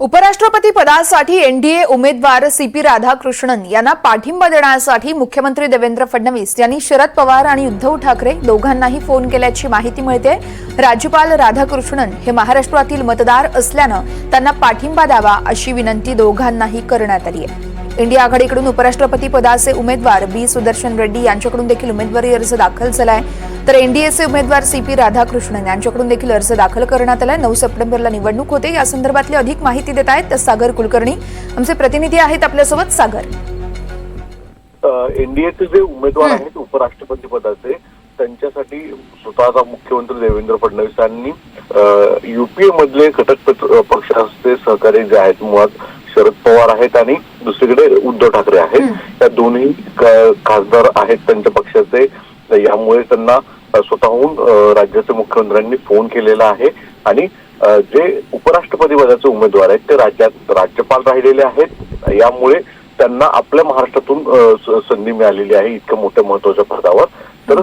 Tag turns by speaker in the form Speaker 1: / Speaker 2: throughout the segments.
Speaker 1: उपराष्ट्रपती पदासाठी एनडीए उमेदवार सीपी राधाकृष्णन यांना पाठिंबा देण्यासाठी मुख्यमंत्री देवेंद्र फडणवीस यांनी शरद पवार आणि उद्धव ठाकरे दोघांनाही फोन केल्याची माहिती मिळते। राज्यपाल राधाकृष्णन हे महाराष्ट्रातील मतदार असल्यानं त्यांना पाठिंबा द्यावा अशी विनंती दोघांनाही करण्यात आली आहे। इंडिया आघाडीकडून उपराष्ट्रपती पदाचे उमेदवार बी सुदर्शन रेड्डी यांच्याकडून देखील उमेदवारी अर्ज दाखल झालाय, तर एनडीएचे उमेदवार सीपी राधाकृष्णन यांच्याकडून देखील अर्ज दाखल करण्यात आलाय। 9 सप्टेंबरला निवडणूक होते। या संदर्भातली अधिक माहिती देत आहेत सागर कुलकर्णी, आमचे प्रतिनिधी आहेत आपल्यासोबत। सागर,
Speaker 2: एनडीएचे जे उमेदवार आहेत उपराष्ट्रपती पदाचे, त्यांच्यासाठी स्वतःचा मुख्यमंत्री देवेंद्र फडणवीस यांनी युपीए मधले घटक पक्षाचे सहकारी जे आहेत, मुळात शरद पवार आहेत आणि दुसरीकडे उद्धव ठाकरे आहेत, या दोन्ही खासदार आहेत त्यांच्या पक्षाचे। यामुळे त्यांना स्वतःहून राज्याचे मुख्यमंत्र्यांनी फोन केलेला आहे आणि जे उपराष्ट्रपती पदाचे उमेदवार आहेत ते राज्यात राज्यपाल राहिलेले आहेत। यामुळे त्यांना आपल्या महाराष्ट्रातून संधी मिळालेली आहे इतक्या मोठ्या महत्वाच्या पदावर। तर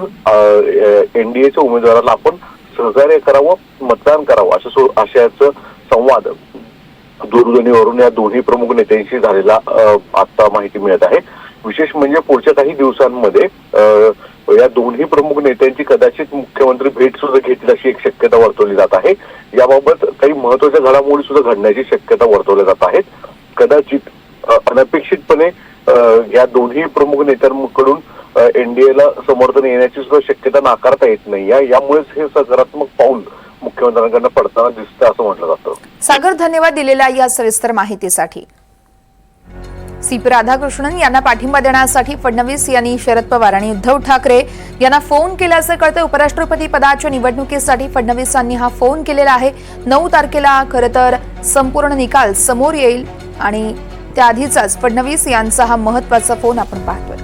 Speaker 2: एनडीएच्या उमेदवाराला आपण सहकार्य करावं, मतदान करावं असं आशयाचं संवाद दूरध्वनीवरून या दोन्ही प्रमुख नेत्यांशी झालेला आता माहिती मिळत आहे। विशेष म्हणजे पुढच्या काही दिवसांमध्ये या दोन्ही प्रमुख नेत्यांची कदाचित मुख्यमंत्री भेट सुद्धा घेतील अशी एक शक्यता वर्तवली जात आहे। याबाबत काही महत्वाच्या घडामोडी सुद्धा घडण्याची शक्यता वर्तवल्या जात आहेत। कदाचित अनपेक्षितपणे या दोन्ही प्रमुख नेत्यांकडून एनडीएला समर्थन येण्याची सुद्धा शक्यता नाकारता येत नाही। यामुळेच हे सकारात्मक पाऊल मुख्यमंत्र्यांकडून पडताना दिसतं असं म्हटलं जातं।
Speaker 1: सागर, धन्यवाद दिलेल्या या सविस्तर माहितीसाठी। सीपी राधाकृष्णन यांना पाठिंबा देण्यासाठी फडणवीस यांनी शरद पवार आणि उद्धव ठाकरे यांना फोन केल्याचं कळतं। उपराष्ट्रपती पदाच्या निवडणुकीसाठी फडणवीसांनी हा फोन केलेला आहे। 9 तारखेला खरं तर संपूर्ण निकाल समोर येईल आणि त्याआधीचाच फडणवीस यांचा हा महत्त्वाचा फोन आपण पाहतोय।